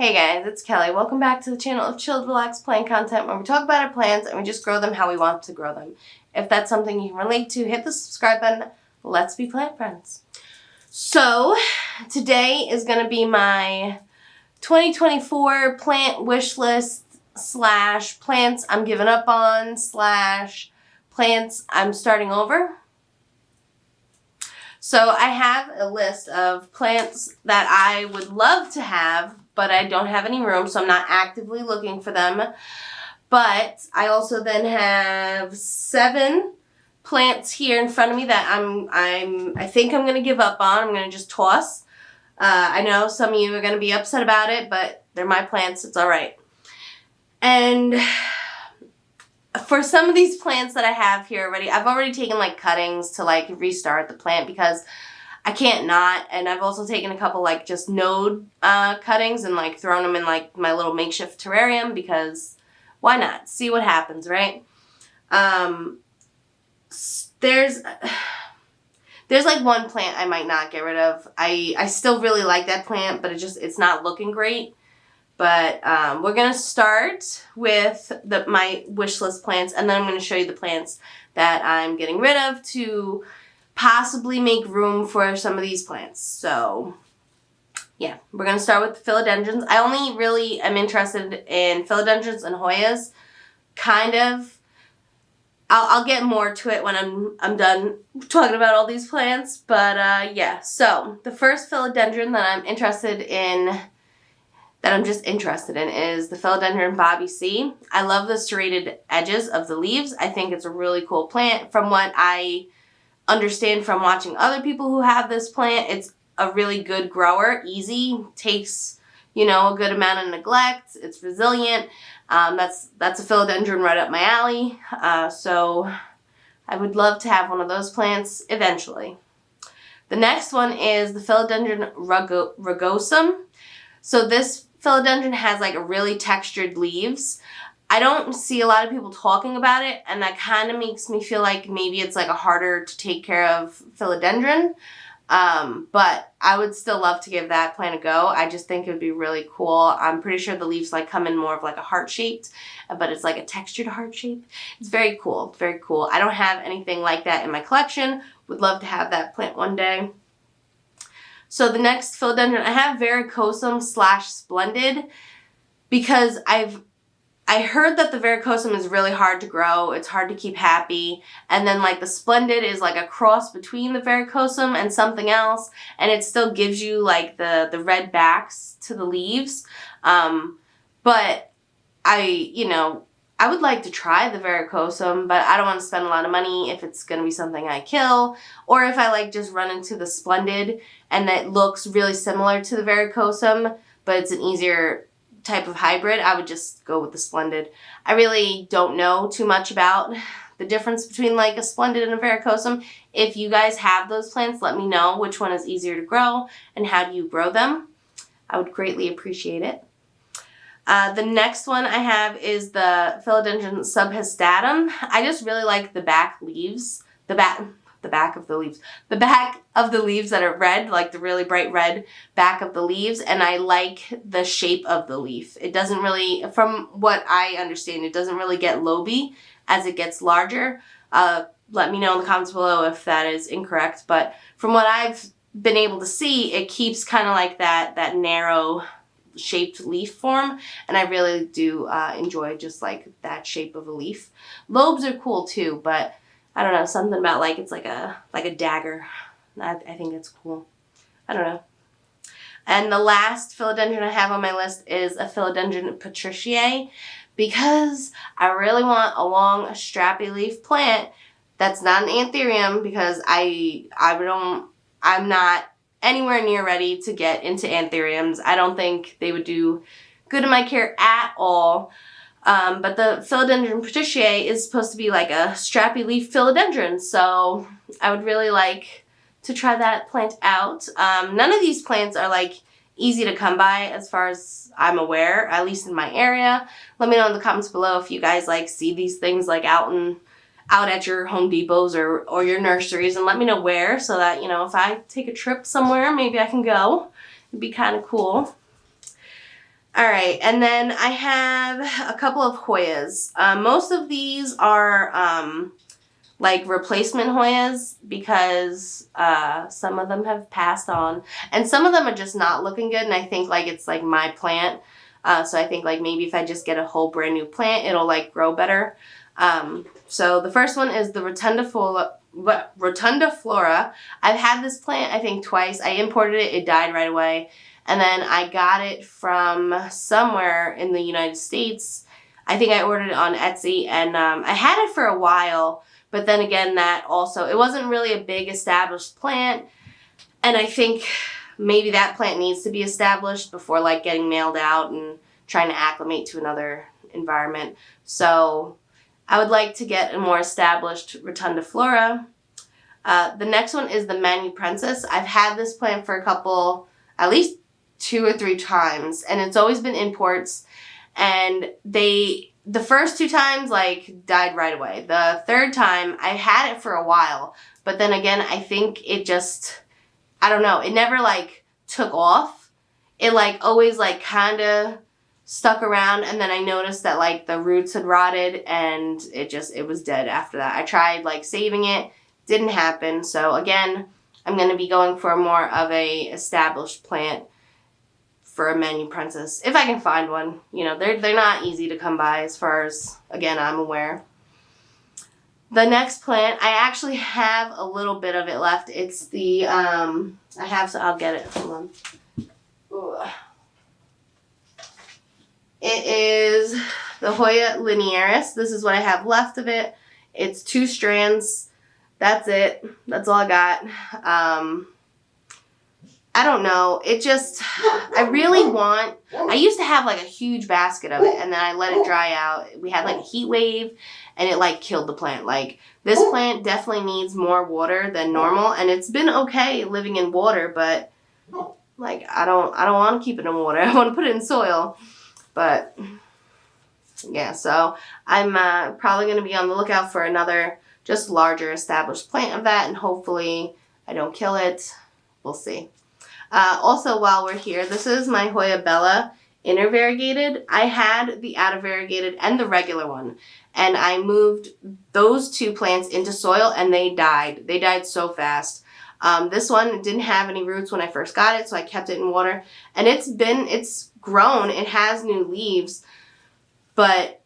Hey guys, it's Kelly. Welcome back to the channel of chilled, relaxed plant content where we talk about our plants and we just grow them how we want to grow them. If that's something you can relate to, hit the subscribe button. Let's be plant friends. So, today is going to be my 2024 plant wish list / plants I'm giving up on / plants I'm starting over. So I have a list of plants that I would love to have, but I don't have any room, so I'm not actively looking for them. But I also then have 7 plants here in front of me that I think I'm gonna give up on. I'm gonna just toss. I know some of you are gonna be upset about it, but they're my plants. It's all right. And for some of these plants that I have here already, I've already taken like cuttings to like restart the plant because I can't not, and I've also taken a couple like just node cuttings and like thrown them in like my little makeshift terrarium because why not? See what happens, right? There's like one plant I might not get rid of. I still really like that plant, but it's not looking great. But we're going to start with my wish list plants, and then I'm going to show you the plants that I'm getting rid of to possibly make room for some of these plants. So, yeah, we're going to start with the philodendrons. I only really am interested in philodendrons and Hoyas, kind of. I'll get more to it when I'm done talking about all these plants, but yeah. So, the first philodendron that I'm just interested in is the Filodendron Bobby C. I love the serrated edges of the leaves. I think it's a really cool plant. From what I understand from watching other people who have this plant, it's a really good grower, easy, takes, a good amount of neglect. It's resilient. That's a philodendron right up my alley. So I would love to have one of those plants eventually. The next one is the Filodendron rugosum. So this philodendron has like a really textured leaves. I don't see a lot of people talking about it, and that kind of makes me feel like maybe it's like a harder to take care of philodendron. But I would still love to give that plant a go. I just think it would be really cool. I'm pretty sure the leaves like come in more of like a heart shaped, but it's like a textured heart shape. It's very cool, very cool. I don't have anything like that in my collection. Would love to have that plant one day. So the next philodendron, I have varicosum / splendid because I heard that the varicosum is really hard to grow. It's hard to keep happy. And then like the splendid is like a cross between the varicosum and something else. And it still gives you like the red backs to the leaves. But I would like to try the varicosum, but I don't want to spend a lot of money if it's going to be something I kill, or if I like just run into the splendid and that looks really similar to the varicosum, but it's an easier type of hybrid, I would just go with the splendid. I really don't know too much about the difference between like a splendid and a varicosum. If you guys have those plants, let me know which one is easier to grow and how do you grow them. I would greatly appreciate it. The next one I have is the Filodendron subhestatum. I just really like the back leaves, the back of the leaves that are red, like the really bright red back of the leaves, and I like the shape of the leaf. It doesn't really, from what I understand, it doesn't really get loby as it gets larger. Let me know in the comments below if that is incorrect, but from what I've been able to see, it keeps kind of like that narrow shaped leaf form, and I really do enjoy just like that shape of a leaf. Lobes are cool too, but I don't know, something about like it's like a dagger. I think it's cool. I don't know. And the last philodendron I have on my list is a Filodendron patriciae because I really want a long strappy leaf plant that's not an anthurium because I'm not anywhere near ready to get into anthuriums. I don't think they would do good in my care at all. But the Filodendron patriciae is supposed to be like a strappy leaf philodendron, so I would really like to try that plant out. None of these plants are like easy to come by as far as I'm aware, at least in my area. Let me know in the comments below if you guys like see these things like out at your Home Depots or your nurseries, and let me know where so that, if I take a trip somewhere, maybe I can go. It'd be kind of cool. All right, and then I have a couple of Hoyas. Most of these are like replacement Hoyas because some of them have passed on, and some of them are just not looking good. And I think like it's like my plant, so I think like maybe if I just get a whole brand new plant, it'll like grow better. So the first one is the Rotunda Flora. I've had this plant I think twice. I imported it, it died right away. And then I got it from somewhere in the United States. I think I ordered it on Etsy, and I had it for a while, but then again, that also, it wasn't really a big established plant, and I think maybe that plant needs to be established before like getting mailed out and trying to acclimate to another environment. So I would like to get a more established Rotunda Flora. The next one is the Manupensis. I've had this plant for a couple, at least 2 or 3 times, and it's always been imports, and the first 2 times like died right away. The third time I had it for a while, but then again I think it just, I don't know, it never like took off. It like always like kind of stuck around, and then I noticed that like the roots had rotted, and it was dead after that. I tried like saving it, didn't happen. So again, I'm going to be going for more of a established plant for a Manupensis, if I can find one. You know, they're not easy to come by as far as, again, I'm aware. The next plant, I actually have a little bit of it left. It's the, I'll get it, hold on. Ugh. It is the Hoya Linearis. This is what I have left of it. It's 2 strands. That's it. That's all I got. I don't know. It just, I used to have like a huge basket of it, and then I let it dry out. We had like a heat wave, and it like killed the plant. Like, this plant definitely needs more water than normal, and it's been okay living in water, but like I don't want to keep it in water. I want to put it in soil. But yeah, so I'm probably going to be on the lookout for another just larger established plant of that, and hopefully I don't kill it. We'll see. Also, while we're here, this is my Hoya Bella inner variegated. I had the outer variegated and the regular one, and I moved those 2 plants into soil, and they died. They died so fast. This one didn't have any roots when I first got it, so I kept it in water, and it's grown. It has new leaves, but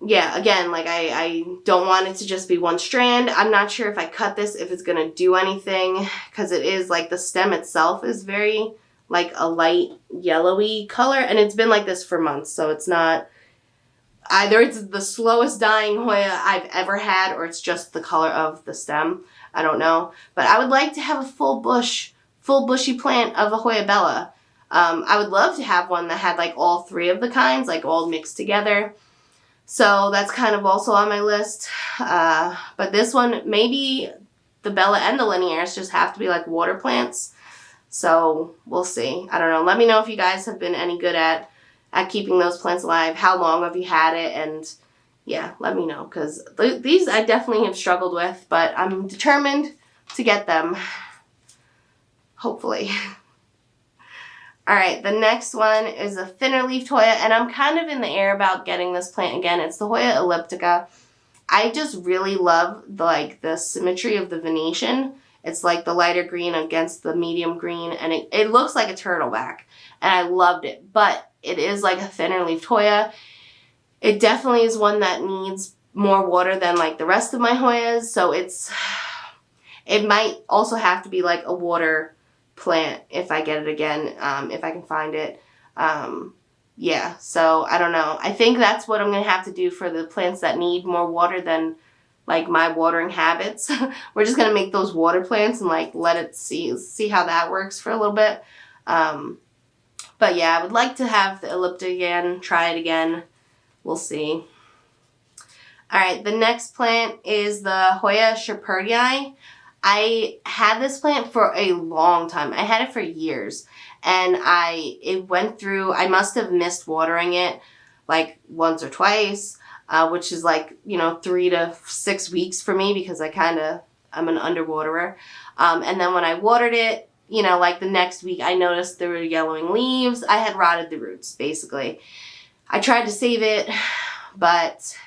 yeah, again, like I don't want it to just be 1 strand. I'm not sure if I cut this, if it's going to do anything, because it is like the stem itself is very like a light yellowy color, and it's been like this for months. So it's not, either it's the slowest dying Hoya I've ever had, or it's just the color of the stem. I don't know, but I would like to have a full bushy plant of a Hoya Bella. I would love to have one that had like all 3 of the kinds, like all mixed together. So that's kind of also on my list. But this one, maybe the Bella and the Linearis just have to be like water plants. So we'll see. I don't know. Let me know if you guys have been any good at keeping those plants alive. How long have you had it? And yeah, let me know. Because these I definitely have struggled with. But I'm determined to get them. Hopefully. Alright, the next one is a thinner-leafed Hoya, and I'm kind of in the air about getting this plant again. It's the Hoya elliptica. I just really love the symmetry of the venation. It's like the lighter green against the medium green, and it looks like a turtleback, and I loved it. But it is like a thinner-leafed Hoya. It definitely is one that needs more water than like the rest of my Hoyas, so it might also have to be like a water plant if I get it again, if I can find it. Yeah, so I don't know. I think that's what I'm going to have to do for the plants that need more water than like my watering habits. We're just going to make those water plants and like let it see how that works for a little bit. But yeah, I would like to have the elliptica again, try it again. We'll see. Alright, the next plant is the Hoya Shepherdii. I had this plant for a long time. I had it for years, and it went through, I must have missed watering it like once or twice, which is like, 3 to 6 weeks for me because I'm an underwaterer. And then when I watered it, you know, like the next week I noticed there were yellowing leaves. I had rotted the roots, basically. I tried to save it, but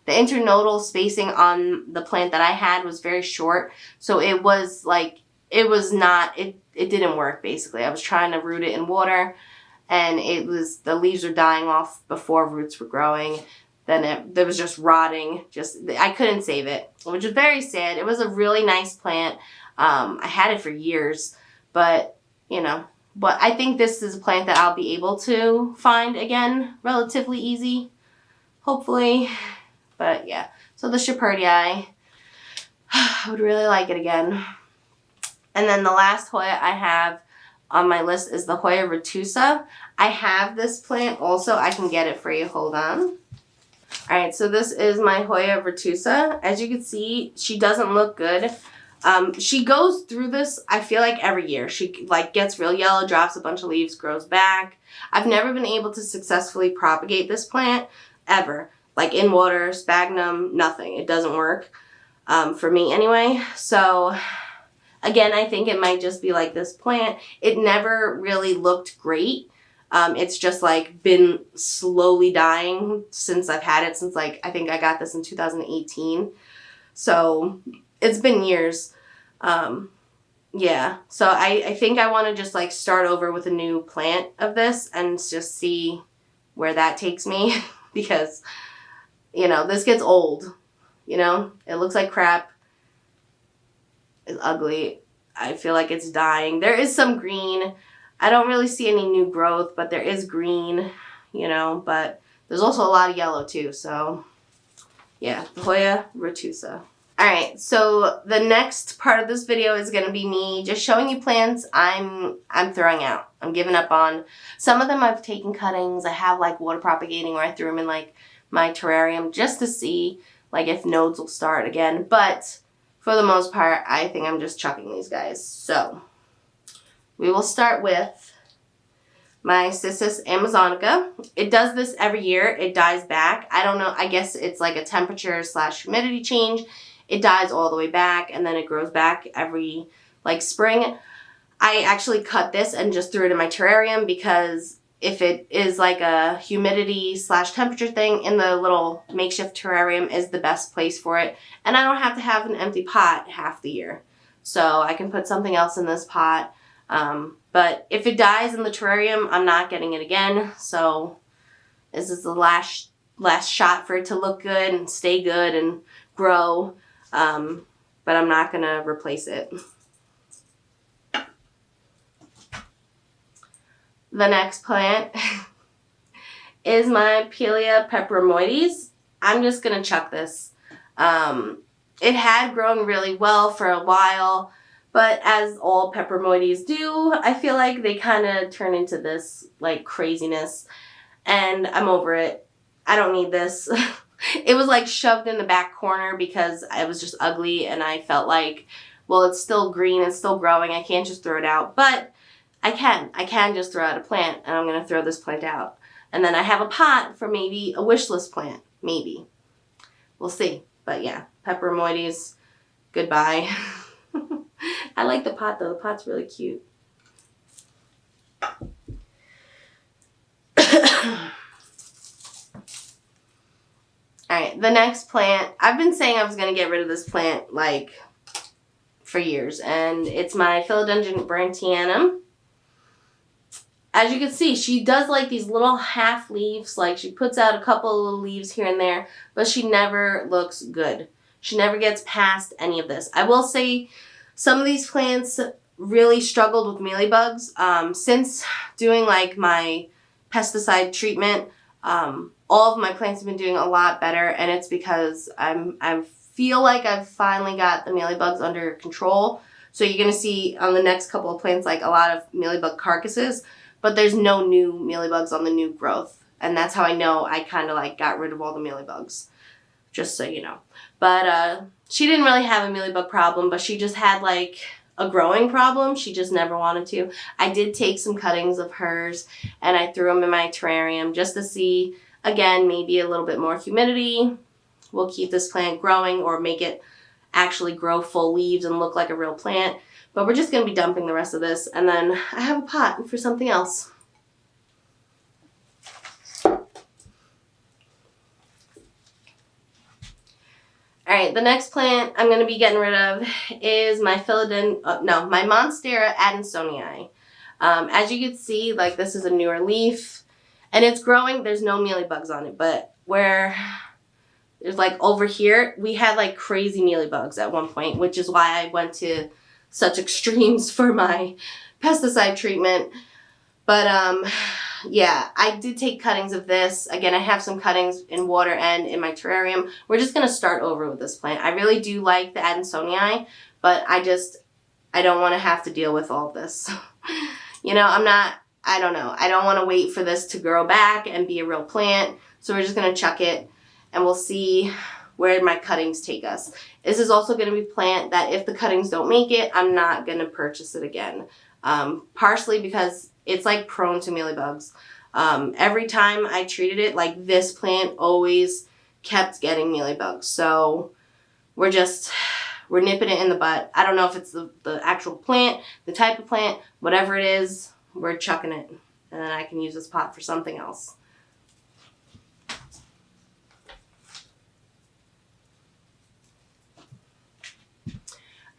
the internodal spacing on the plant that I had was very short. So it was like, it didn't work, basically. I was trying to root it in water, and the leaves were dying off before roots were growing. Then it was just rotting. I couldn't save it, which was very sad. It was a really nice plant. I had it for years, but, you know, but I think this is a plant that I'll be able to find again relatively easy, hopefully. But yeah, so the Shepherdii, I would really like it again. And then the last Hoya I have on my list is the Hoya retusa. I have this plant also. I can get it for you. Hold on. Alright, so this is my Hoya retusa. As you can see, she doesn't look good. She goes through this, I feel like, every year. She like gets real yellow, drops a bunch of leaves, grows back. I've never been able to successfully propagate this plant, ever. Like in water, sphagnum, nothing. It doesn't work, for me anyway. So, again, I think it might just be like this plant. It never really looked great. It's just like been slowly dying since I've had it, since like, I think I got this in 2018. So it's been years. Yeah. So I think I want to just like start over with a new plant of this and just see where that takes me because, you know, this gets old, you know, it looks like crap. It's ugly. I feel like it's dying. There is some green. I don't really see any new growth, but there is green, you know, but there's also a lot of yellow too. So yeah, the Hoya retusa. Alright, so the next part of this video is going to be me just showing you plants I'm throwing out. I'm giving up on. Some of them I've taken cuttings. I have like water propagating, or I threw them in like my terrarium just to see like if nodes will start again. But for the most part, I think I'm just chucking these guys. So we will start with my Cissus amazonica. It does this every year. It dies back. I don't know. I guess it's like a temperature / humidity change. It dies all the way back, and then it grows back every like spring. I actually cut this and just threw it in my terrarium because if it is like a humidity / temperature thing, in the little makeshift terrarium is the best place for it. And I don't have to have an empty pot half the year. So I can put something else in this pot. But if it dies in the terrarium, I'm not getting it again. So this is the last shot for it to look good and stay good and grow. But I'm not going to replace it. The next plant is my Pelea peperomoides. I'm just going to chuck this. It had grown really well for a while, but as all peperomoides do, I feel like they kind of turn into this like craziness, and I'm over it. I don't need this. It was like shoved in the back corner because it was just ugly, and I felt like, well, it's still green, it's still growing, I can't just throw it out. But I can just throw out a plant, and I'm going to throw this plant out. And then I have a pot for maybe a wishlist plant, maybe. We'll see. But yeah, peperomoides, goodbye. I like the pot though, the pot's really cute. Alright, the next plant, I've been saying I was going to get rid of this plant like for years, and it's my Filodendron Branum. As you can see, she does like these little half leaves, like she puts out a couple of little leaves here and there, but she never looks good. She never gets past any of this. I will say some of these plants really struggled with mealybugs. Since doing like my pesticide treatment, all of my plants have been doing a lot better, and it's because I feel like I've finally got the mealybugs under control. So you're going to see on the next couple of plants like a lot of mealybug carcasses, but there's no new mealybugs on the new growth. And that's how I know I kind of like got rid of all the mealybugs, just so you know. But she didn't really have a mealybug problem, but she just had like a growing problem. She just never wanted to. I did take some cuttings of hers and I threw them in my terrarium just to see, again, maybe a little bit more humidity will keep this plant growing or make it actually grow full leaves and look like a real plant. But we're just going to be dumping the rest of this, and then I have a pot for something else. Alright, the next plant I'm going to be getting rid of is my my Monstera adansonii. As you can see, like, this is a newer leaf, and it's growing. There's no mealybugs on it, but where there's, like, over here, we had, like, crazy mealybugs at one point, which is why I went to such extremes for my pesticide treatment. But, yeah, I did take cuttings of this. Again, I have some cuttings in water and in my terrarium. We're just going to start over with this plant. I really do like the adansonii, but I don't want to have to deal with all of this. You know, I don't know. I don't want to wait for this to grow back and be a real plant. So we're just going to chuck it, and we'll see where my cuttings take us. This is also going to be a plant that if the cuttings don't make it, I'm not going to purchase it again. Partially because it's, like, prone to mealybugs. Every time I treated it, like, this plant always kept getting mealybugs. So we're nipping it in the butt. I don't know if it's the actual plant, the type of plant, whatever it is, we're chucking it. And then I can use this pot for something else.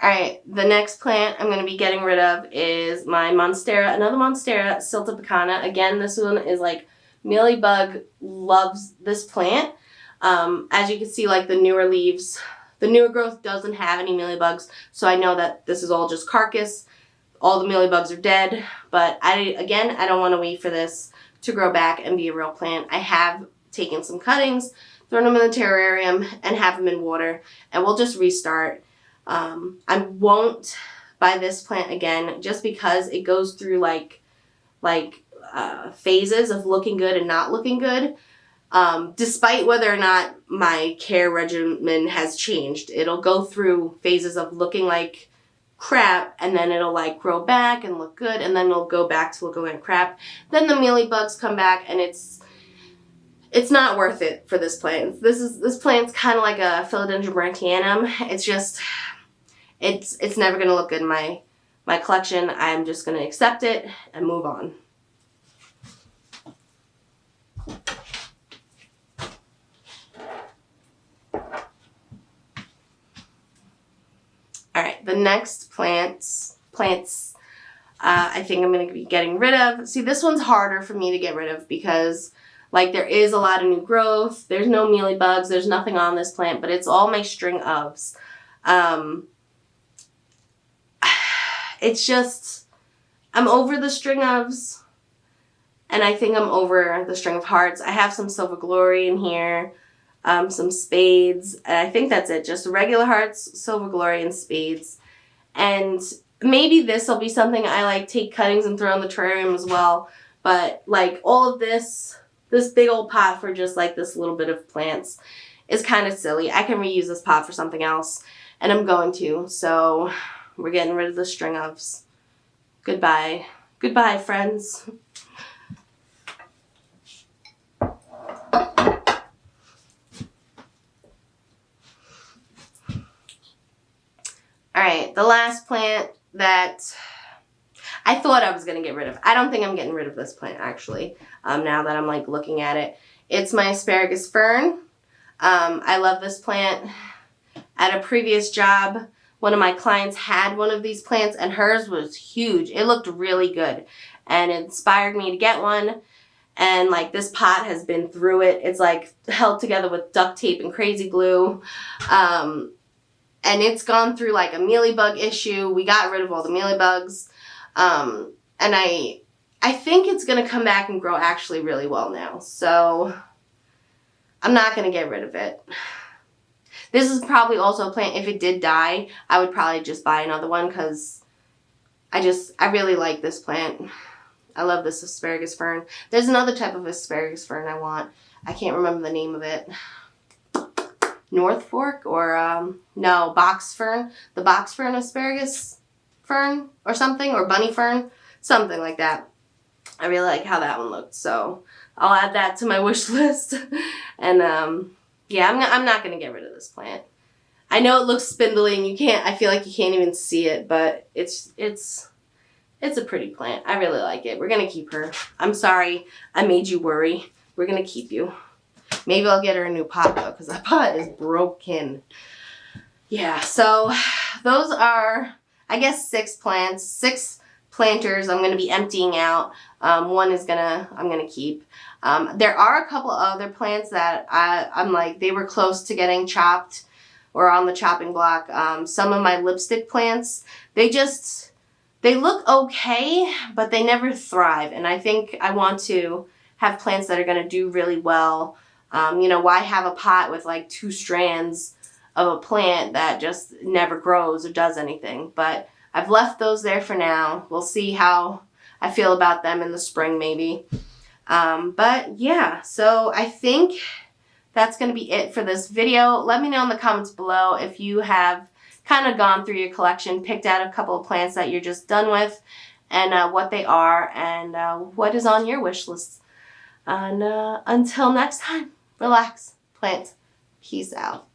Alright, the next plant I'm going to be getting rid of is my Monstera, another Monstera, silta picana. Again, this one is like, mealybug loves this plant. As you can see, like, the newer leaves, the newer growth doesn't have any mealybugs, so I know that this is all just carcass. All the mealybugs are dead, but I don't want to wait for this to grow back and be a real plant. I have taken some cuttings, thrown them in the terrarium, and have them in water, and we'll just restart. I won't buy this plant again just because it goes through like phases of looking good and not looking good. Despite whether or not my care regimen has changed, it'll go through phases of looking like crap, and then it'll, like, grow back and look good, and then it'll go back to looking like crap. Then the mealybugs come back, and it's not worth it for this plant. This plant's kind of like a Filodendron Branum. It's just, it's never going to look good in my collection. I'm just going to accept it and move on. Alright, the next plants I think I'm going to be getting rid of. See, this one's harder for me to get rid of because, like, there is a lot of new growth. There's no mealybugs. There's nothing on this plant, but it's all my string ofs. It's just, I'm over the string ofs, and I think I'm over the string of hearts. I have some Silver Glory in here, some spades, and I think that's it. Just regular hearts, Silver Glory, and spades. And maybe this will be something I, like, take cuttings and throw in the terrarium as well. But, like, all of this big old pot for just, like, this little bit of plants is kind of silly. I can reuse this pot for something else, and I'm going to. So we're getting rid of the string ofs. Goodbye. Goodbye, friends. Alright, the last plant that I thought I was going to get rid of. I don't think I'm getting rid of this plant, actually, now that I'm, like, looking at it. It's my Asparagus Fern. I love this plant. At a previous job, one of my clients had one of these plants, and hers was huge. It looked really good, and it inspired me to get one. And, like, this pot has been through it. It's, like, held together with duct tape and crazy glue. And it's gone through, like, a mealybug issue. We got rid of all the mealybugs. And I think it's going to come back and grow actually really well now. So I'm not going to get rid of it. This is probably also a plant, if it did die, I would probably just buy another one because I really like this plant. I love this Asparagus Fern. There's another type of Asparagus Fern I want. I can't remember the name of it. North Fork or, no, Box Fern. The Box Fern Asparagus Fern or something, or Bunny Fern, something like that. I really like how that one looked, so I'll add that to my wish list. And, yeah, I'm not going to get rid of this plant. I know it looks spindly and I feel like you can't even see it, but it's a pretty plant. I really like it. We're going to keep her. I'm sorry I made you worry. We're going to keep you. Maybe I'll get her a new pot though, because that pot is broken. Yeah, so those are, I guess, 6 plants, 6 planters I'm going to be emptying out. One is I'm going to keep. There are a couple other plants that I'm like, they were close to getting chopped or on the chopping block. Some of my lipstick plants, they look okay, but they never thrive. And I think I want to have plants that are going to do really well. Why have a pot with like 2 strands of a plant that just never grows or does anything? But I've left those there for now. We'll see how I feel about them in the spring maybe. But yeah, so I think that's going to be it for this video. Let me know in the comments below if you have kind of gone through your collection, picked out a couple of plants that you're just done with, and what they are, and what is on your wish list. And until next time, relax, plant, peace out.